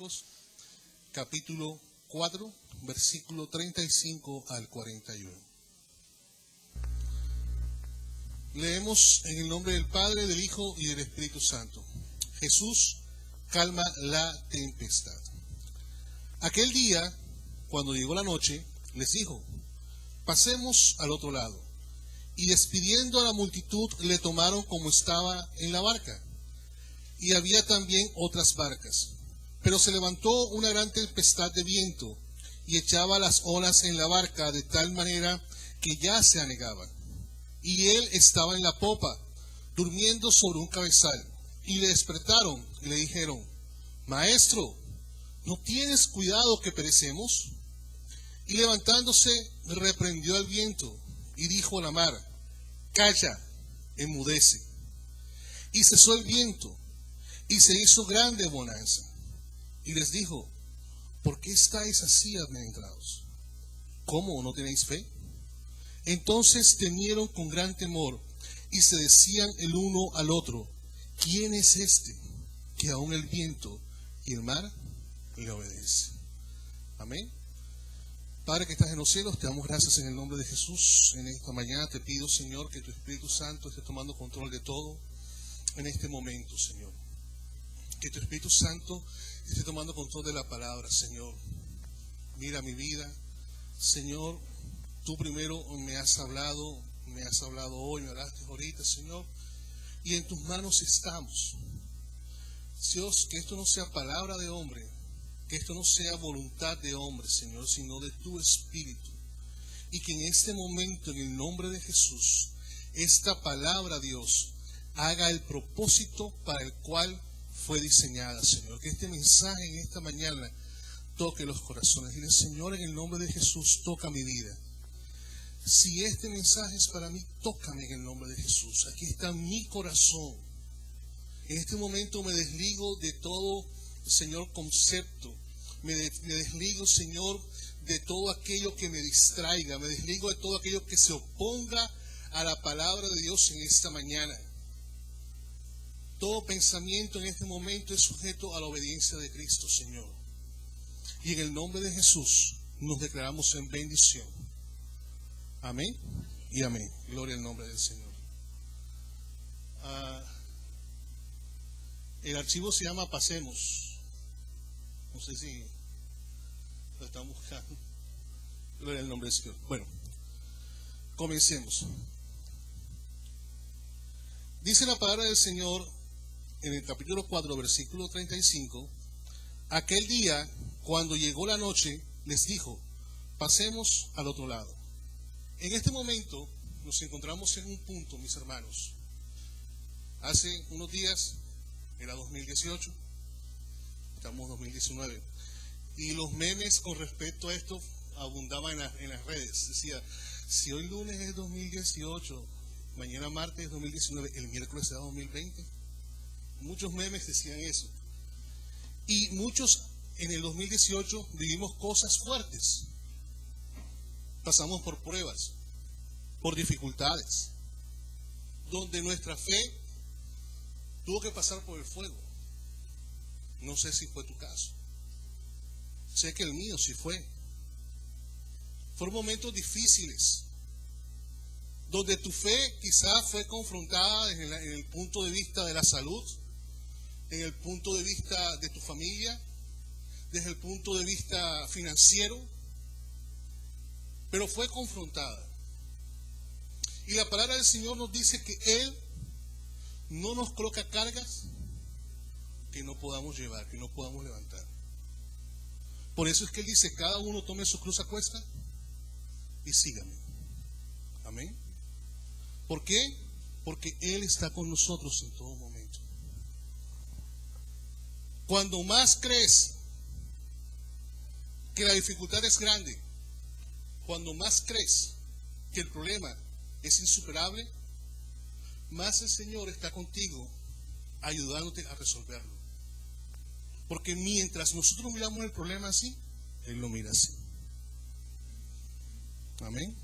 Marcos, capítulo 4, versículo 35 al 41. Leemos en el nombre del Padre, del Hijo y del Espíritu Santo. Jesús calma la tempestad. Aquel día, cuando llegó la noche, les dijo: pasemos al otro lado. Y despidiendo a la multitud, le tomaron como estaba en la barca. Y había también otras barcas. Pero se levantó una gran tempestad de viento, y echaba las olas en la barca de tal manera que ya se anegaban. Y él estaba en la popa, durmiendo sobre un cabezal. Y le despertaron y le dijeron: Maestro, ¿no tienes cuidado que perecemos? Y levantándose, reprendió al viento, y dijo a la mar: Calla, enmudece. Y cesó el viento, y se hizo grande bonanza. Y les dijo: ¿por qué estáis así amedrentados? ¿Cómo no tenéis fe? Entonces temieron con gran temor, y se decían el uno al otro: ¿quién es este, que aun el viento y el mar le obedecen? Amén. Padre que estás en los cielos, te damos gracias en el nombre de Jesús. En esta mañana te pido, Señor, que tu Espíritu Santo esté tomando control de todo en este momento, Señor. Que tu Espíritu Santo esté tomando control de la palabra, Señor. Mira mi vida, Señor. Tú primero me has hablado hoy, me hablaste ahorita, Señor. Y en tus manos estamos. Dios, que esto no sea palabra de hombre, que esto no sea voluntad de hombre, Señor, sino de tu Espíritu. Y que en este momento, en el nombre de Jesús, esta palabra, Dios, haga el propósito para el cual fue diseñada, Señor. Que este mensaje en esta mañana toque los corazones. Dile: Señor, en el nombre de Jesús, toca mi vida. Si este mensaje es para mí, tócame en el nombre de Jesús. Aquí está mi corazón. En este momento me desligo de todo, Señor, concepto. Me desligo, Señor, de todo aquello que me distraiga. Me desligo de todo aquello que se oponga a la palabra de Dios en esta mañana. Todo pensamiento en este momento es sujeto a la obediencia de Cristo, Señor. Y en el nombre de Jesús nos declaramos en bendición. Amén y amén. Gloria al nombre del Señor. El archivo se llama Pasemos. No sé si lo están buscando. Gloria al nombre del Señor. Bueno, comencemos. Dice la palabra del Señor en el capítulo 4, versículo 35. Aquel día, cuando llegó la noche, les dijo: pasemos al otro lado. En este momento nos encontramos en un punto, mis hermanos. Hace unos días era 2018, estamos en 2019, y los memes con respecto a esto abundaban en las redes. Decía: si hoy lunes es 2018, mañana martes es 2019, el miércoles será 2020. Muchos memes decían eso. Y muchos en el 2018 vivimos cosas fuertes. Pasamos por pruebas, por dificultades, donde nuestra fe tuvo que pasar por el fuego. No sé si fue tu caso. Sé que el mío sí fue. Fueron momentos difíciles, donde tu fe quizás fue confrontada en el punto de vista de la salud, en el punto de vista de tu familia, desde el punto de vista financiero, pero fue confrontada. Y la palabra del Señor nos dice que Él no nos coloca cargas que no podamos llevar, que no podamos levantar. Por eso es que Él dice: cada uno tome su cruz a cuesta y sígame. Amén. ¿Por qué? Porque Él está con nosotros en todo momento. Cuando más crees que la dificultad es grande, cuando más crees que el problema es insuperable, más el Señor está contigo ayudándote a resolverlo. Porque mientras nosotros miramos el problema así, Él lo mira así. Amén.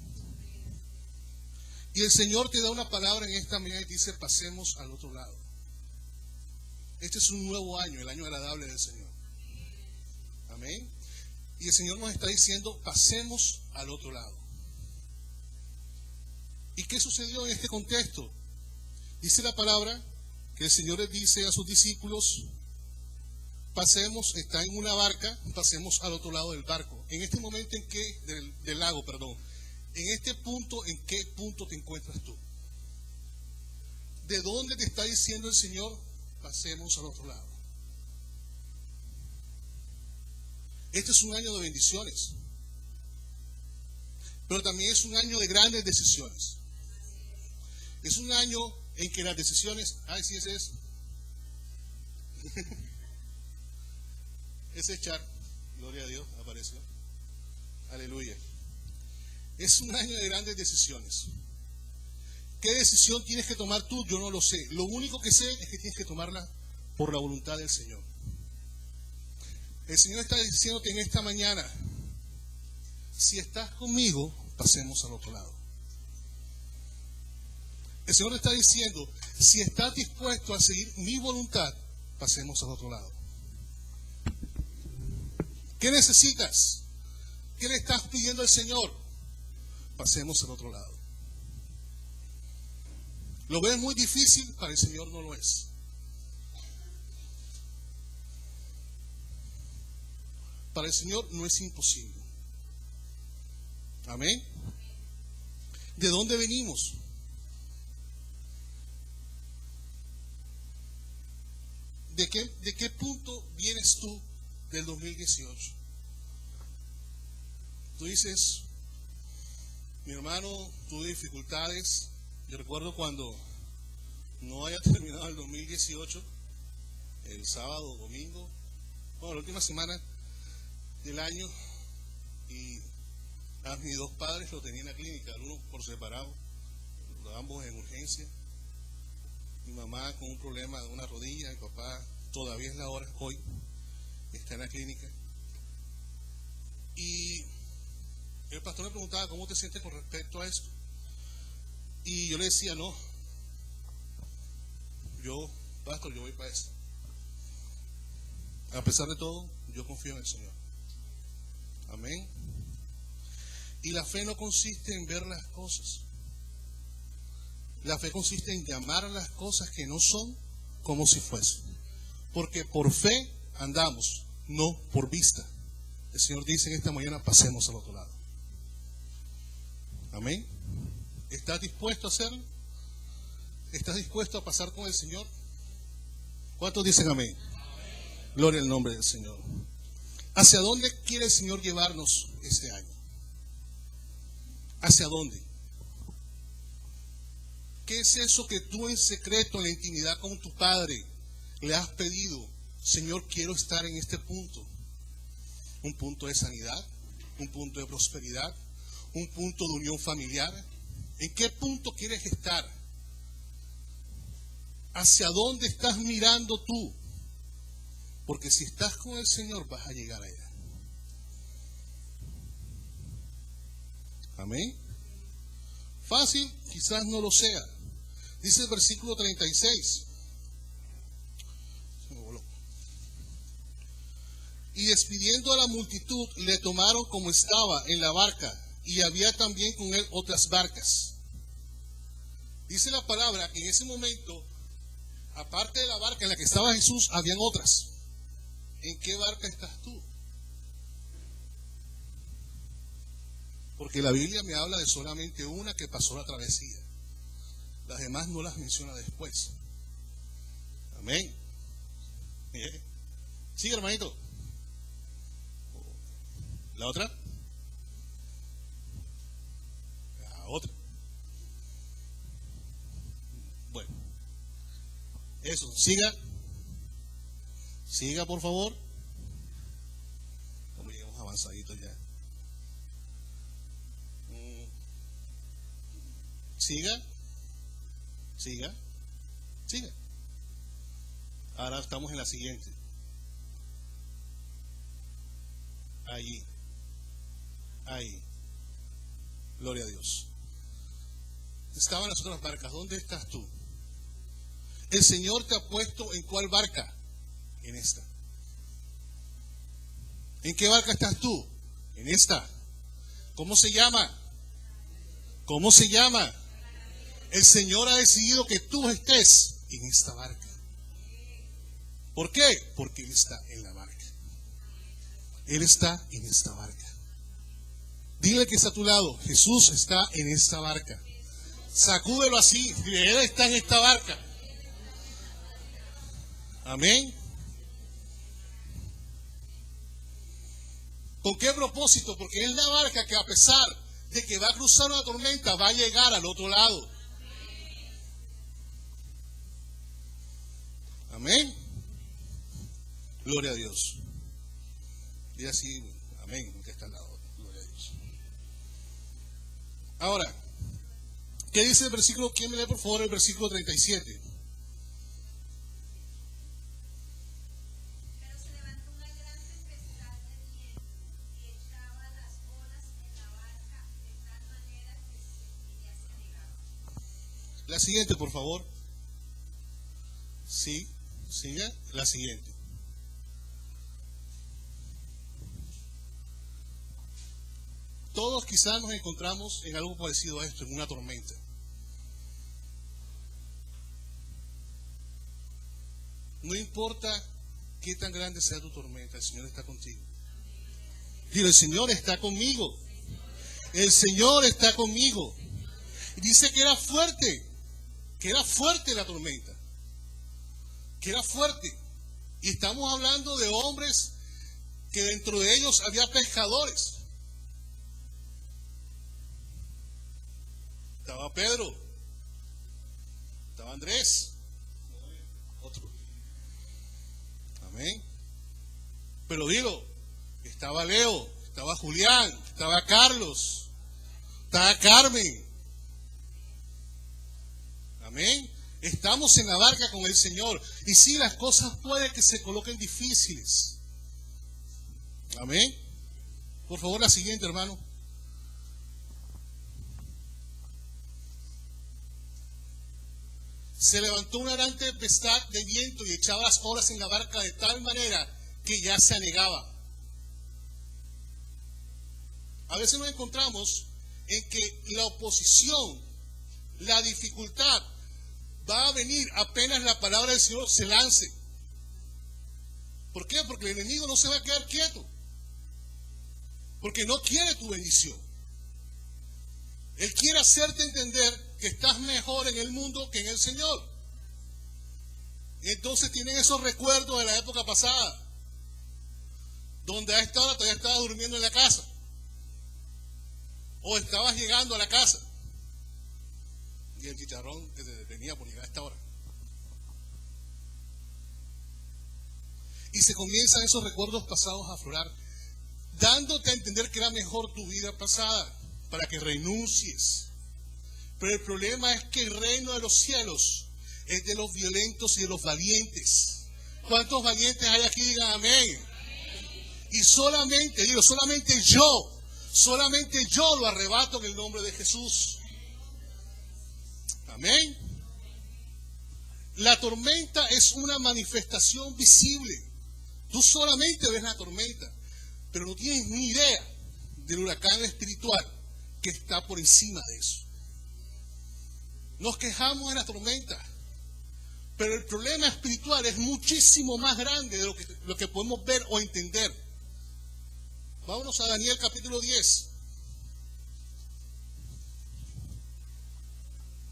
Y el Señor te da una palabra en esta mañana y te dice: pasemos al otro lado. Este es un nuevo año, el año agradable del Señor. Y el Señor nos está diciendo, pasemos al otro lado. ¿Y qué sucedió en este contexto? Dice la palabra que el Señor les dice a sus discípulos, pasemos, está en una barca, pasemos al otro lado del barco. En este momento del lago, perdón. En este punto, ¿en qué punto te encuentras tú? ¿De dónde te está diciendo el Señor, pasemos al otro lado? Este es un año de bendiciones, pero también es un año de grandes decisiones. Es un año en que las decisiones, sí, ese es. Ese Char, gloria a Dios, apareció. Aleluya. Es un año de grandes decisiones. ¿Qué decisión tienes que tomar tú? Yo no lo sé. Lo único que sé es que tienes que tomarla por la voluntad del Señor. El Señor está diciéndote en esta mañana, si estás conmigo, pasemos al otro lado. El Señor te está diciendo, si estás dispuesto a seguir mi voluntad, pasemos al otro lado. ¿Qué necesitas? ¿Qué le estás pidiendo al Señor? Pasemos al otro lado. ¿Lo ves muy difícil? Para el Señor no lo es. Para el Señor no es imposible. Amén. ¿De dónde venimos? ¿De qué punto vienes tú del 2018? Tú dices, mi hermano, tuve dificultades. Yo recuerdo cuando no haya terminado el 2018, el sábado, domingo, la última semana del año, y a mis dos padres lo tenía en la clínica, uno por separado, ambos en urgencia. Mi mamá con un problema de una rodilla, mi papá todavía es la hora, hoy está en la clínica. Y el pastor me preguntaba, ¿cómo te sientes con respecto a esto? Y yo le decía, no, pastor, yo voy para eso. A pesar de todo, yo confío en el Señor. Amén. Y la fe no consiste en ver las cosas. La fe consiste en llamar a las cosas que no son como si fuesen. Porque por fe andamos, no por vista. El Señor dice en esta mañana, pasemos al otro lado. Amén. ¿Estás dispuesto a hacerlo? ¿Estás dispuesto a pasar con el Señor? ¿Cuántos dicen amén? Gloria al nombre del Señor. ¿Hacia dónde quiere el Señor llevarnos este año? ¿Hacia dónde? ¿Qué es eso que tú en secreto, en la intimidad con tu Padre, le has pedido? Señor, quiero estar en este punto. Un punto de sanidad, un punto de prosperidad, un punto de unión familiar. ¿En qué punto quieres estar? ¿Hacia dónde estás mirando tú? Porque si estás con el Señor vas a llegar allá. Amén. Fácil, quizás no lo sea. Dice el versículo 36. Se me voló. Y despidiendo a la multitud, le tomaron como estaba en la barca, y había también con él otras barcas. Dice la palabra que en ese momento, aparte de la barca en la que estaba Jesús, habían otras. ¿En qué barca estás tú? Porque la Biblia me habla de solamente una que pasó la travesía. Las demás no las menciona después. Amén. Sigue, hermanito. ¿La otra? La otra. Bueno. Eso, siga. Siga, por favor. Como llegamos avanzaditos ya. Siga. Siga. Siga. Ahora estamos en la siguiente. Allí. Ahí. Gloria a Dios. Estaban las otras barcas. ¿Dónde estás tú? El Señor te ha puesto en cuál barca. En esta. ¿En qué barca estás tú? En esta. ¿Cómo se llama? ¿Cómo se llama? El Señor ha decidido que tú estés en esta barca. ¿Por qué? Porque Él está en la barca. Él está en esta barca. Dile que está a tu lado, Jesús está en esta barca. Sacúdelo así, Él está en esta barca. Amén. ¿Con qué propósito? Porque es la barca que, a pesar de que va a cruzar una tormenta, va a llegar al otro lado. Amén. Gloria a Dios. Y así, amén, que está al lado. Gloria a Dios. Ahora, ¿qué dice el versículo? ¿Quién me lee por favor el versículo 37? Pero se levantó una gran tempestad de viento y echaba las olas en la barca de tal manera que ya se anegaba. La siguiente, por favor. Sí, siga. La siguiente. Todos quizás nos encontramos en algo parecido a esto, en una tormenta. No importa qué tan grande sea tu tormenta, el Señor está contigo. Dile, el Señor está conmigo. El Señor está conmigo. Y dice que era fuerte la tormenta. Que era fuerte. Y estamos hablando de hombres que dentro de ellos había pescadores. Estaba Pedro, estaba Andrés, otro. Amén. Pero dilo, estaba Leo, estaba Julián, estaba Carlos, estaba Carmen. Amén. Estamos en la barca con el Señor. Y sí, las cosas puede que se coloquen difíciles. Amén. Por favor, la siguiente, hermano. Se levantó una gran tempestad de viento y echaba las olas en la barca de tal manera que ya se anegaba. A veces nos encontramos en que la oposición, la dificultad, va a venir apenas la palabra del Señor se lance. ¿Por qué? Porque el enemigo no se va a quedar quieto. Porque no quiere tu bendición. Él quiere hacerte entender que estás mejor en el mundo que en el Señor. Entonces tienen esos recuerdos de la época pasada, donde a esta hora todavía estabas durmiendo en la casa, o estabas llegando a la casa, y el chicharrón que te detenía por llegar a esta hora. Y se comienzan esos recuerdos pasados a aflorar, dándote a entender que era mejor tu vida pasada, para que renuncies. Pero el problema es que el reino de los cielos es de los violentos y de los valientes. ¿Cuántos valientes hay aquí? Digan amén. Y solamente yo lo arrebato en el nombre de Jesús. Amén. La tormenta es una manifestación visible. Tú solamente ves la tormenta, pero no tienes ni idea del huracán espiritual que está por encima de eso. Nos quejamos de la tormenta, pero el problema espiritual es muchísimo más grande de lo que podemos ver o entender. Vámonos a Daniel capítulo 10.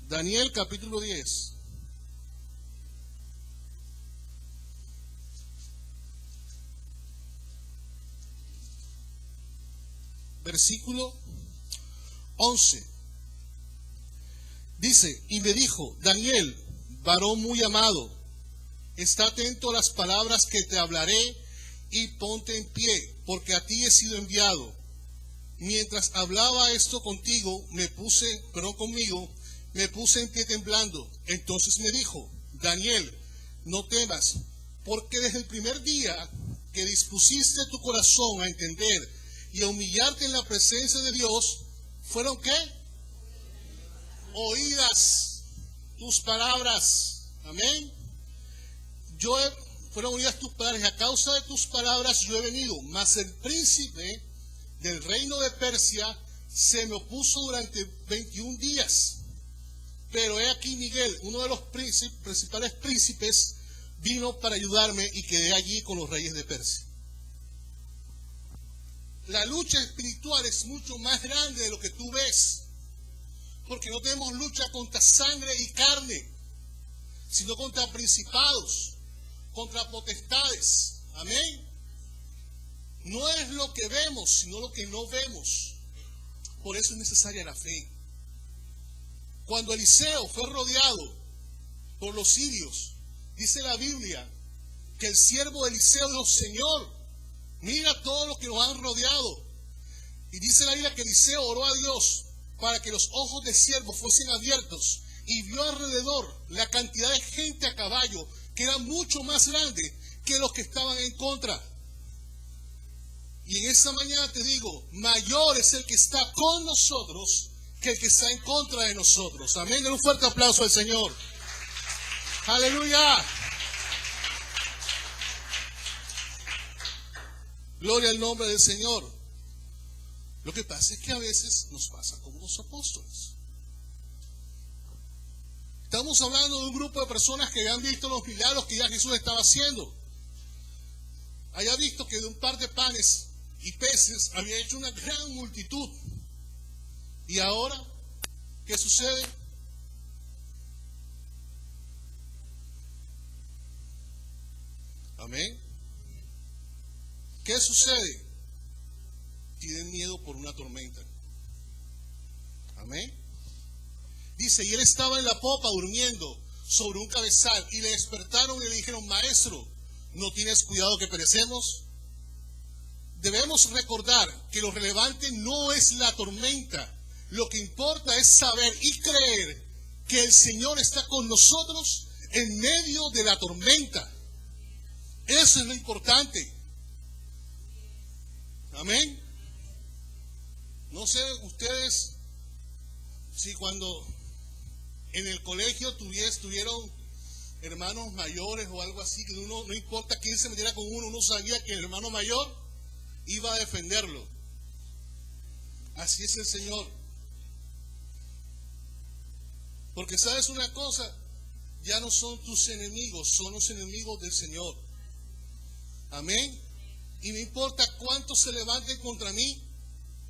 Daniel capítulo 10. Versículo 11. Dice, y me dijo, Daniel, varón muy amado, está atento a las palabras que te hablaré y ponte en pie, porque a ti he sido enviado. Mientras hablaba esto contigo, me puse en pie temblando. Entonces me dijo, Daniel, no temas, porque desde el primer día que dispusiste tu corazón a entender y a humillarte en la presencia de Dios, ¿fueron qué? Oídas tus palabras. Amén. fueron oídas tus palabras, y a causa de tus palabras yo he venido. Mas el príncipe del reino de Persia se me opuso durante 21 días. Pero he aquí Miguel, uno de los principales príncipes, vino para ayudarme y quedé allí con los reyes de Persia. La lucha espiritual es mucho más grande de lo que tú ves, porque no tenemos lucha contra sangre y carne, sino contra principados, contra potestades. Amén. No es lo que vemos, sino lo que no vemos. Por eso es necesaria la fe. Cuando Eliseo fue rodeado por los sirios, dice la Biblia que el siervo de Eliseo dijo: Señor, mira todo lo que nos han rodeado. Y dice la Biblia que Eliseo oró a Dios para que los ojos del siervo fuesen abiertos, y vio alrededor la cantidad de gente a caballo, que era mucho más grande que los que estaban en contra. Y en esta mañana te digo, mayor es el que está con nosotros que el que está en contra de nosotros. Amén. Den un fuerte aplauso al Señor. Aleluya. Gloria al nombre del Señor. Lo que pasa es que a veces nos pasa como los apóstoles. Estamos hablando de un grupo de personas que han visto los milagros que ya Jesús estaba haciendo. Haya visto que de un par de panes y peces había hecho una gran multitud. Y ahora, ¿qué sucede? Amén. ¿Qué sucede? Tienen miedo por una tormenta. Amén. Dice, y él estaba en la popa durmiendo sobre un cabezal, y le despertaron y le dijeron: Maestro, ¿no tienes cuidado que perecemos? Debemos recordar que lo relevante no es la tormenta. Lo que importa es saber y creer que el Señor está con nosotros en medio de la tormenta. Eso es lo importante. Amén. No sé ustedes si cuando en el colegio tuvieron hermanos mayores o algo así, que uno, no importa quién se metiera con uno, uno sabía que el hermano mayor iba a defenderlo. Así es el Señor. Porque sabes una cosa, ya no son tus enemigos, son los enemigos del Señor. Amén. Y no importa cuántos se levanten contra mí,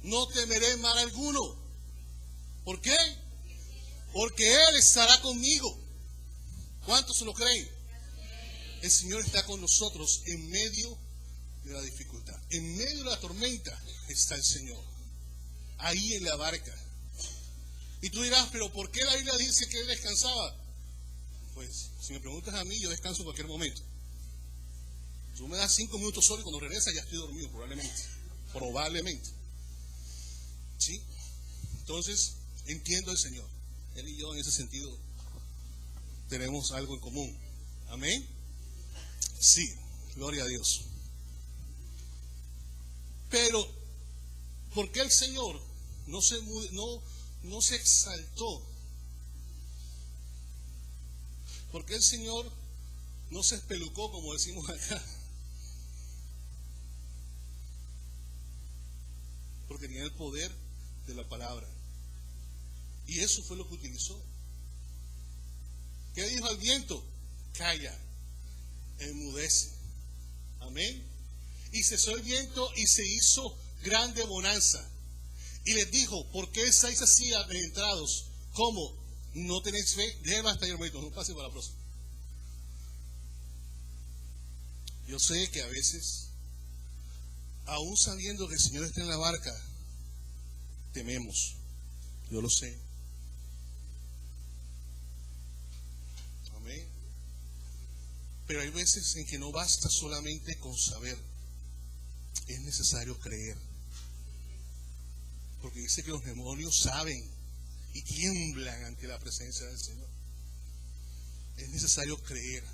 no temeré mal alguno. ¿Por qué? Porque Él estará conmigo. ¿Cuántos se lo creen? El Señor está con nosotros en medio de la dificultad. En medio de la tormenta está el Señor. Ahí en la barca. Y tú dirás, pero ¿por qué la Biblia dice que Él descansaba? Pues, si me preguntas a mí, yo descanso en cualquier momento. Tú me das 5 minutos solo y cuando regresa ya estoy dormido, probablemente. ¿Sí? Entonces, entiendo al Señor. Él y yo en ese sentido tenemos algo en común. Amén. Sí, gloria a Dios. Pero, ¿por qué el Señor no se exaltó? ¿Por qué el Señor no se espelucó, como decimos acá? Porque tenía el poder de la palabra. Y eso fue lo que utilizó. ¿Qué dijo al viento? Calla, enmudece. Amén. Y cesó el viento y se hizo grande bonanza. Y les dijo: ¿por qué estáis así amedrentados? ¿Cómo? ¿No tenéis fe? Déjenme hasta ahí, hermanito, no pase para la próxima. Yo sé que a veces, aún sabiendo que el Señor está en la barca, tememos. Yo lo sé. Amén. Pero hay veces en que no basta solamente con saber. Es necesario creer. Porque dice que los demonios saben y tiemblan ante la presencia del Señor. Es necesario creer.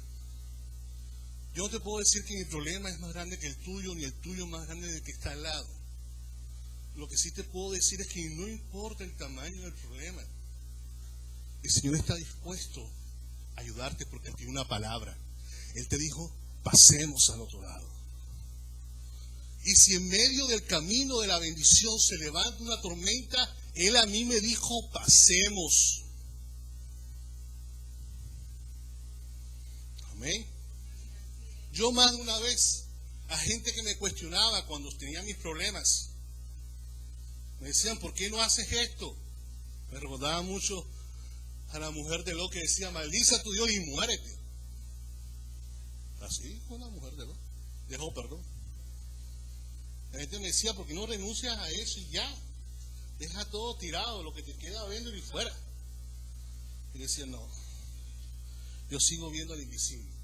Yo no te puedo decir que mi problema es más grande que el tuyo, ni el tuyo más grande del que está al lado. Lo que sí te puedo decir es que no importa el tamaño del problema, el Señor está dispuesto a ayudarte porque Él tiene una palabra. Él te dijo: pasemos al otro lado. Y si en medio del camino de la bendición se levanta una tormenta, Él a mí me dijo, pasemos. Amén. Yo más de una vez, a gente que me cuestionaba cuando tenía mis problemas, me decían, ¿por qué no haces esto? Me recordaba mucho a la mujer de Lot que decía, maldice a tu Dios y muérete. Así fue la mujer de Lot, de Job, perdón. La gente me decía, ¿por qué no renuncias a eso y ya? Deja todo tirado, lo que te queda viendo y fuera. Y decía, no, yo sigo viendo al invisible.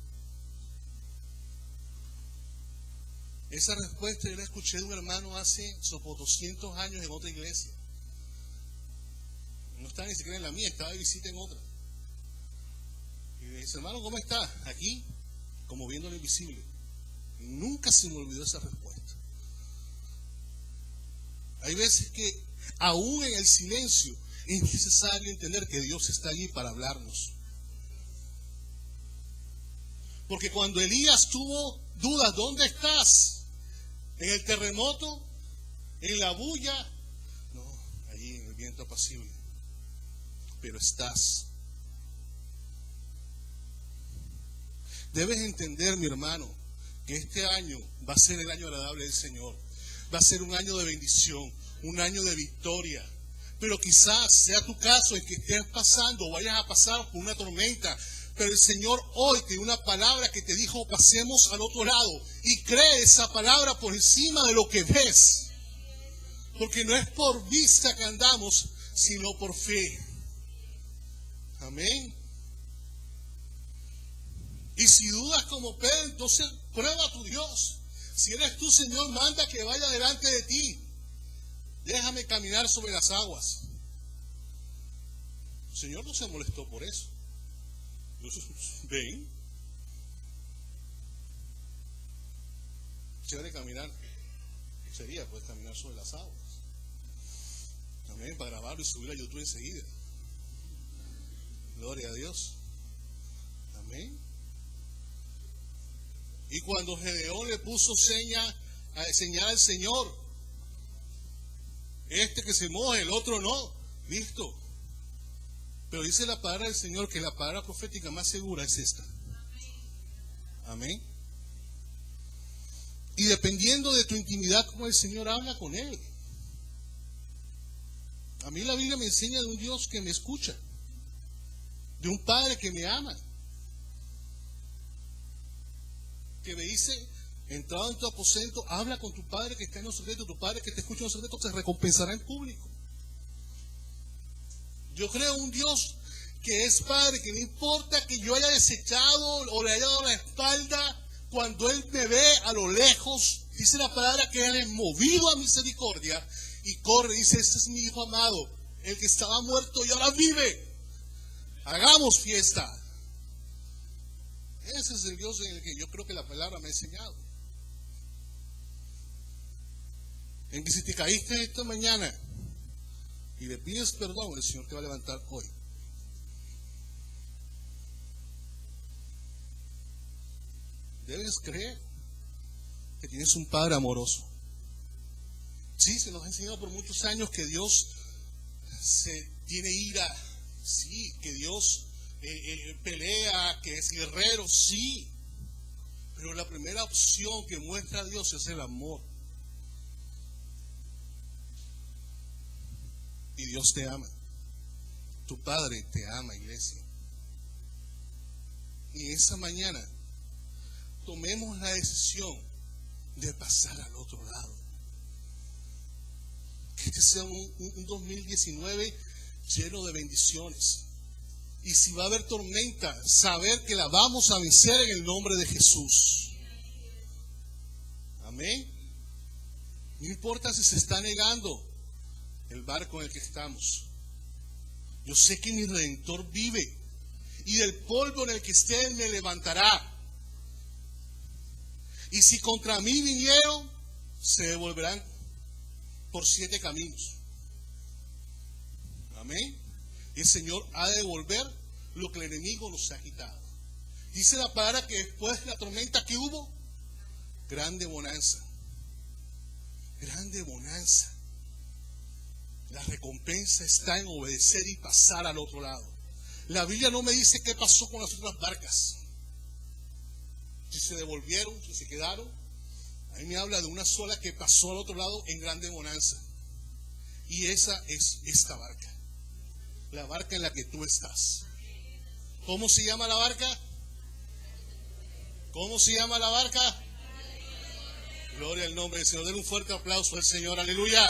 Esa respuesta yo la escuché de un hermano hace 200 años en otra iglesia. No estaba ni siquiera en la mía, estaba de visita en otra. Y me dice, hermano, ¿cómo está? Aquí, como viendo lo invisible. Y nunca se me olvidó esa respuesta. Hay veces que, aún en el silencio, es necesario entender que Dios está allí para hablarnos. Porque cuando Elías tuvo dudas, ¿dónde estás? ¿En el terremoto? ¿En la bulla? No, allí en el viento apacible. Pero estás. Debes entender, mi hermano, que este año va a ser el año agradable del Señor. Va a ser un año de bendición, un año de victoria. Pero quizás sea tu caso en que estés pasando o vayas a pasar por una tormenta. Pero el Señor hoy tiene una palabra que te dijo, pasemos al otro lado. Y cree esa palabra por encima de lo que ves. Porque no es por vista que andamos, sino por fe. Amén. Y si dudas como Pedro, entonces prueba a tu Dios. Si eres tú, Señor, manda que vaya delante de ti. Déjame caminar sobre las aguas. El Señor no se molestó por eso. Ven. Chévere caminar. Sería, puedes caminar sobre las aguas. También para grabarlo y subirlo a YouTube enseguida. Gloria a Dios. Amén. Y cuando Gedeón le puso señal al Señor, este que se moje, el otro no, listo. Pero dice la palabra del Señor que la palabra profética más segura es esta. Amén. Y dependiendo de tu intimidad con el Señor, habla con Él. A mí la Biblia me enseña de un Dios que me escucha, de un Padre que me ama, que me dice, entrado en tu aposento, habla con tu Padre que está en los secretos, tu Padre que te escucha en los secretos te recompensará en público. Yo creo en un Dios que es Padre, que no importa que yo haya desechado o le haya dado la espalda, cuando Él me ve a lo lejos, dice la palabra que Él es movido a misericordia y corre, dice, este es mi Hijo amado, el que estaba muerto y ahora vive. Hagamos fiesta. Ese es el Dios en el que yo creo que la palabra me ha enseñado. En que si te caíste esta mañana y le pides perdón, el Señor te va a levantar hoy. Debes creer que tienes un Padre amoroso. Sí, se nos ha enseñado por muchos años que Dios tiene ira. Sí, que Dios pelea, que es guerrero, sí. Pero la primera opción que muestra a Dios es el amor. Y Dios te ama. Tu Padre te ama, iglesia. Y esa mañana tomemos la decisión de pasar al otro lado. Que este sea un 2019 lleno de bendiciones. Y si va a haber tormenta, saber que la vamos a vencer en el nombre de Jesús. Amén. No importa si se está negando el barco en el que estamos. Yo sé que mi Redentor vive y del polvo en el que esté Él me levantará. Y si contra mí vinieron, se devolverán por 7 caminos. Amén. Y el Señor ha de devolver lo que el enemigo nos ha quitado. Dice la palabra que después de la tormenta que hubo, grande bonanza. Grande bonanza. La recompensa está en obedecer y pasar al otro lado. La Biblia no me dice qué pasó con las otras barcas. Si se devolvieron, si se quedaron. A mí me habla de una sola que pasó al otro lado en grande bonanza. Y esa es esta barca. La barca en la que tú estás. ¿Cómo se llama la barca? ¿Cómo se llama la barca? Gloria al nombre del Señor. Den un fuerte aplauso al Señor. Aleluya.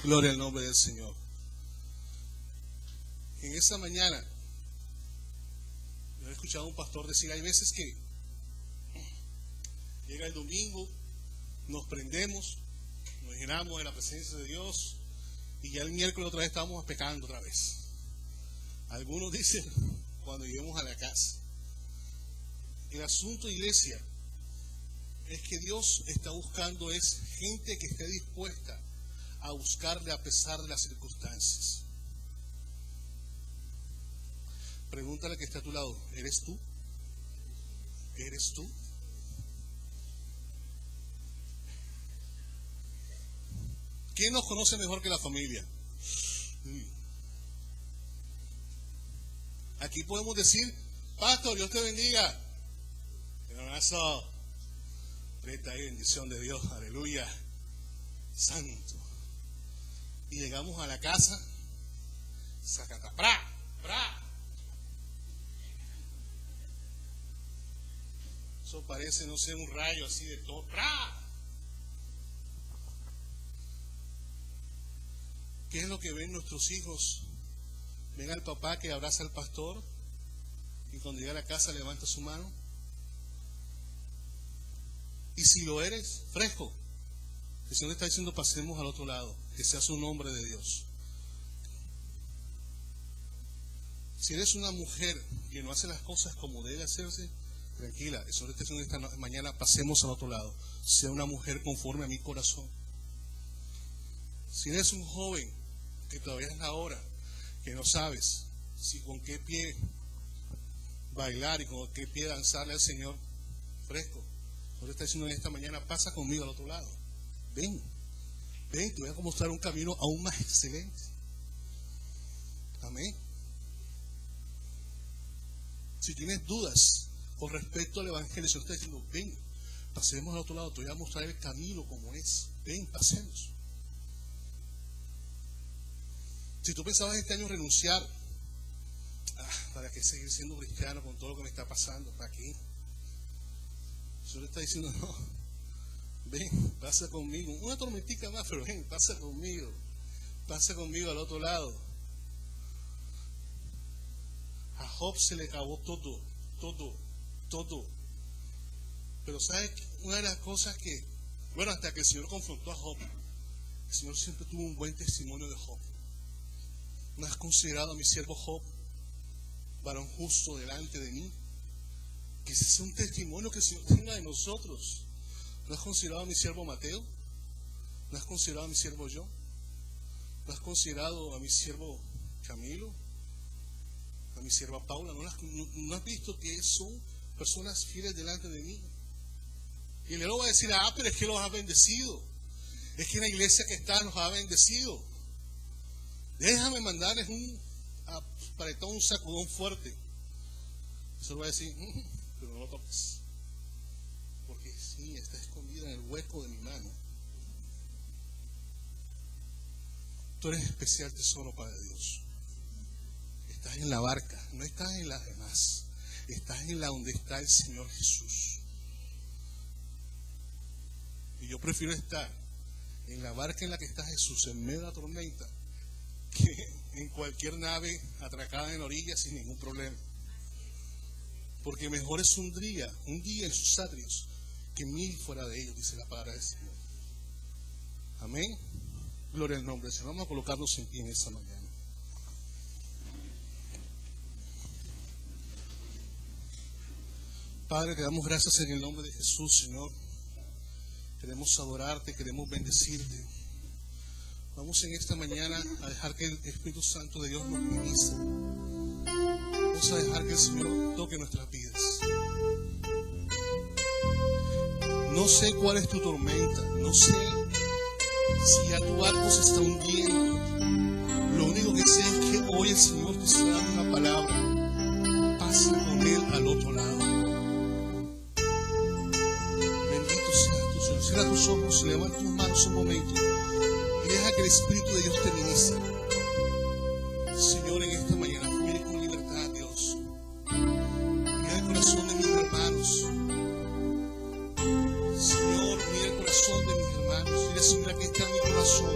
Gloria al nombre del Señor. En esa mañana, yo he escuchado a un pastor decir, hay veces que llega el domingo, nos prendemos, nos llenamos de la presencia de Dios y ya el miércoles otra vez estamos pecando otra vez. Algunos dicen cuando lleguemos a la casa. El asunto, iglesia, es que Dios está buscando es gente que esté dispuesta a buscarle a pesar de las circunstancias. Pregúntale al que está a tu lado, ¿eres tú? ¿Eres tú? ¿Quién nos conoce mejor que la familia? Aquí podemos decir, pastor, Dios te bendiga. Un abrazo. Presta y bendición de Dios, aleluya. Santo. Y llegamos a la casa, sacata, ¡pra! Eso parece, no sé, un rayo así de todo, ¡pra! ¿Qué es lo que ven nuestros hijos? Ven al papá que abraza al pastor y cuando llega a la casa levanta su mano. Y si lo eres, fresco. El Señor está diciendo pasemos al otro lado, que sea su nombre de Dios. Si eres una mujer que no hace las cosas como debe hacerse, tranquila, el Señor está diciendo esta mañana pasemos al otro lado. Sea una mujer conforme a mi corazón. Si eres un joven que todavía es la hora, que no sabes si con qué pie bailar y con qué pie danzarle al Señor, fresco. El Señor está diciendo en esta mañana pasa conmigo al otro lado. Ven, te voy a mostrar un camino aún más excelente. Amén. Si tienes dudas con respecto al Evangelio, el Señor está diciendo, ven, pasemos al otro lado, te voy a mostrar el camino como es. Ven, pasemos. Si tú pensabas este año renunciar, ¿para qué seguir siendo cristiano con todo lo que me está pasando? ¿Para qué? El Señor está diciendo, no, ven, pasa conmigo. Una tormentica más, pero ven, pasa conmigo al otro lado. A Job se le acabó todo. Pero ¿sabes? Una de las cosas que, bueno, hasta que el Señor confrontó a Job, el Señor siempre tuvo un buen testimonio de Job. ¿No has considerado a mi siervo Job, varón justo delante de mí? Que ese sea un testimonio que el Señor tenga de nosotros. ¿No has considerado a mi siervo Mateo? ¿No has considerado a mi siervo yo? ¿No has considerado a mi siervo Camilo? ¿A mi sierva Paula? ¿No has visto que son personas fieles delante de mí? Y le va a decir, pero es que los ha bendecido. Es que en la iglesia que está los ha bendecido. Déjame mandarles un apretón, un sacudón fuerte. Eso va a decir, pero no lo toques. Porque sí, está escondida en el hueco de mi mano. Tú eres especial tesoro para Dios. Estás en la barca, no estás en las demás. Estás en la donde está el Señor Jesús. Y yo prefiero estar en la barca en la que está Jesús en medio de la tormenta que en cualquier nave atracada en la orilla sin ningún problema. Porque mejor es un día en sus atrios que 1000 fuera de ellos, dice la palabra del Señor. Amén. Gloria al nombre del Señor. Vamos a colocarnos en pie en esta mañana. Padre, te damos gracias en el nombre de Jesús, Señor. Queremos adorarte, queremos bendecirte. Vamos en esta mañana a dejar que el Espíritu Santo de Dios nos ministre. Vamos a dejar que el Señor toque nuestras vidas. No sé cuál es tu tormenta, no sé si ya tu barco se está hundiendo. Lo único que sé es que hoy el Señor te está dando una palabra. Pasa con Él al otro lado. Bendito sea tu Señor. Cierra tus ojos, levanta tus manos un momento y deja que el Espíritu de Dios te ministre. Señor, en esta mañana mire con libertad, Dios. Mira el corazón de mis hermanos. Señor, mira el corazón de mis hermanos. Mira, Señor, aquí está mi corazón.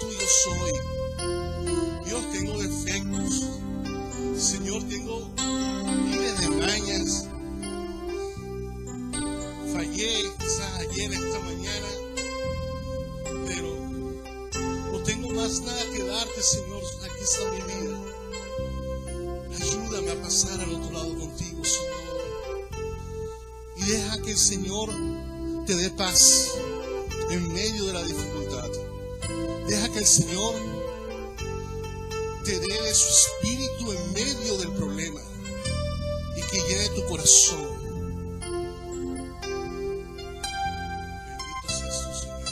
Tuyo soy. Dios, tengo defectos. Señor, tengo miles de mañas. Fallé quizás ayer, esta mañana, pero no tengo más nada que darte, Señor. Aquí está mi vida. Ayúdame a pasar al otro lado contigo, Señor. Y deja que el Señor te dé paz en medio de la dificultad. Deja que el Señor te dé de su espíritu en medio del problema y que llene tu corazón. Bendito seas tú, Señor.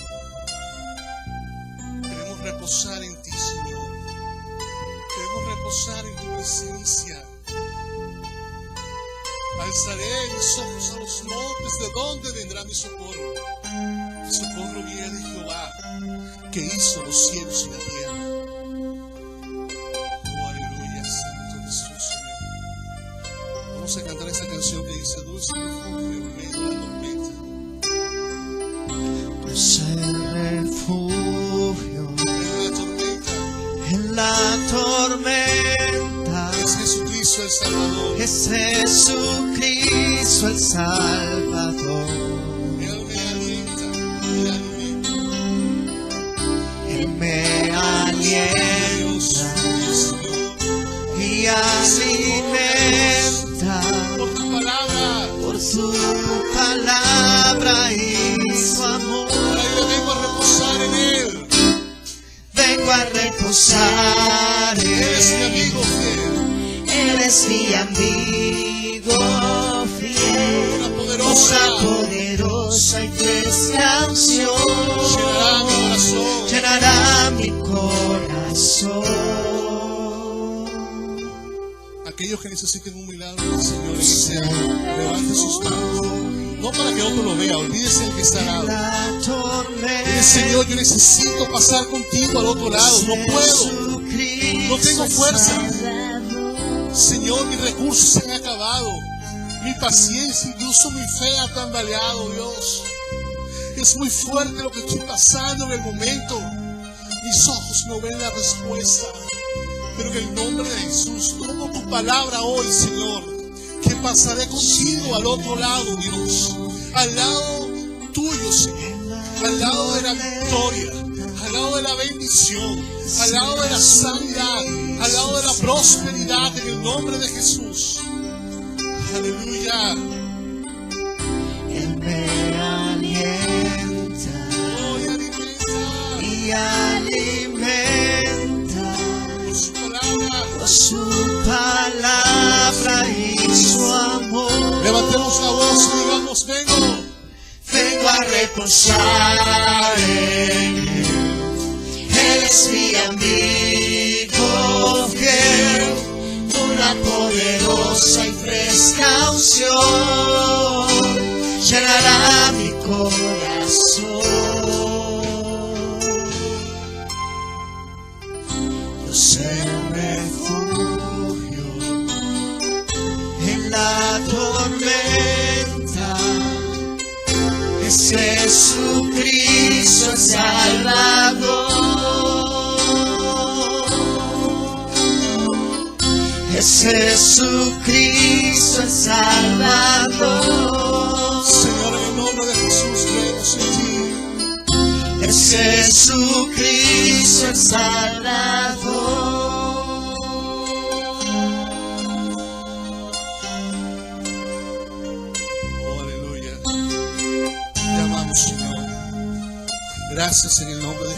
Queremos reposar en ti, Señor. Queremos reposar en tu presencia. Alzaré mis ojos a los montes, ¿de dónde vendrá mi socorro? Mi socorro viene de Jehová, que hizo los cielos y la tierra. Oh, aleluya, Santo Jesús, Señor. Vamos a cantar esa canción que dice: dulce refugio en medio de la tormenta. Dulce refugio en la tormenta. Es Jesucristo el Salvador. Es Jesucristo el Salvador. Él me alienta y alimenta. Él me alienta y alimenta Por tu palabra. por su palabra y su amor. Ahora yo vengo a reposar en Él. Vengo a reposar en Él es mi Él. amigo fiel. Él es mi amigo fiel. Una Cosa poderosa poderosa y fresca unción llenará mi corazón. llenará mi corazón. Aquellos que necesiten un milagro del Señor en este año, levanten sus manos. No para que otro lo vea, olvídese del que está al lado. La Dile: tormenta, Señor, yo necesito pasar contigo al otro lado. No puedo. No tengo fuerza. Señor, mis recursos se han acabado. Mi paciencia, incluso mi fe ha tambaleado, Dios. Es muy fuerte lo que estoy pasando en el momento. Mis ojos no ven la respuesta. Pero en el nombre de Jesús, tomo tu palabra hoy, Señor, que pasaré contigo al otro lado, Dios. Al lado tuyo, Señor. Al lado de la victoria. Al lado de la bendición. Al lado de la sanidad. Al lado de la prosperidad, en el nombre de Jesús. Aleluya. Él me alienta Hoy alimenta y alimenta por su palabra. por su palabra y su amor. Levantemos la voz y digamos: vengo. Vengo a reposar en Él. Él es mi amigo fiel. Una poderosa y fresca unción llenará mi corazón. Yo sé refugio en la tormenta. Es Jesucristo el Salvador. Es Jesucristo el Salvador. Señor, en el nombre de Jesús, creemos en ti. Es Jesucristo el Salvador. Oh, aleluya. Te amamos, Señor. Gracias en el nombre de